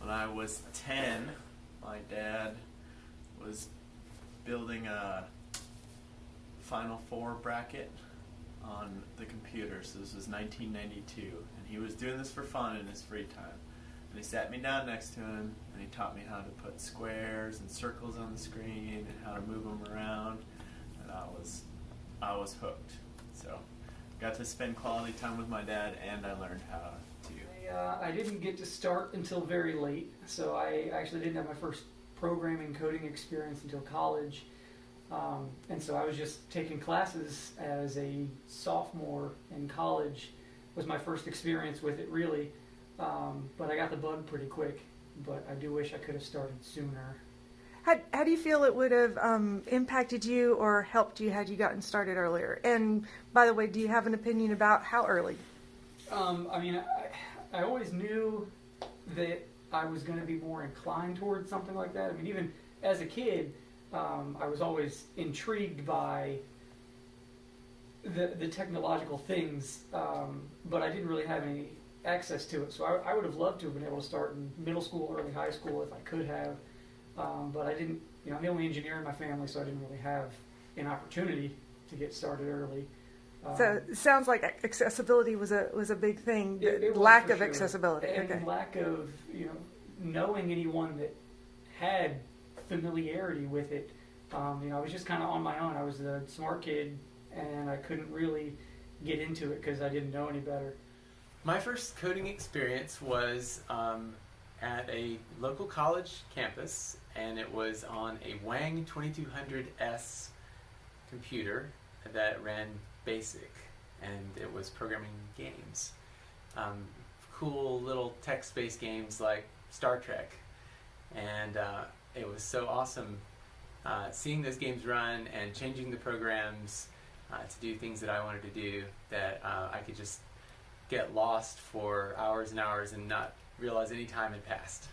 When I was 10, my dad was building a Final Four bracket on the computer. So this was 1992, and he was doing this for fun in his free time. And he sat me down next to him, and he taught me how to put squares and circles on the screen and how to move them around. And I was hooked. So got to spend quality time with my dad, and I learned how to. I didn't get to start until very late, so I actually didn't have my first programming coding experience until college. And so I was just taking classes as a sophomore in college was my first experience with it, really. But I got the bug pretty quick, but I do wish I could have started sooner. How do you feel it would have impacted you or helped you had you gotten started earlier? And by the way, do you have an opinion about how early? I always knew that I was going to be more inclined towards something like that. I mean, even as a kid, I was always intrigued by the technological things, but I didn't really have any access to it. So I would have loved to have been able to start in middle school, early high school if I could have, but I didn't. I'm the only engineer in my family, so I didn't really have an opportunity to get started early. So it sounds like accessibility was a big thing. It lack of sure. accessibility, and okay. lack of knowing anyone that had familiarity with it. I was just kind of on my own. I was the smart kid, and I couldn't really get into it because I didn't know any better. My first coding experience was at a local college campus, and it was on a Wang 2200S computer that ran BASIC, and it was programming games. Cool little text-based games like Star Trek, and it was so awesome seeing those games run and changing the programs to do things that I wanted to do, that I could just get lost for hours and hours and not realize any time had passed.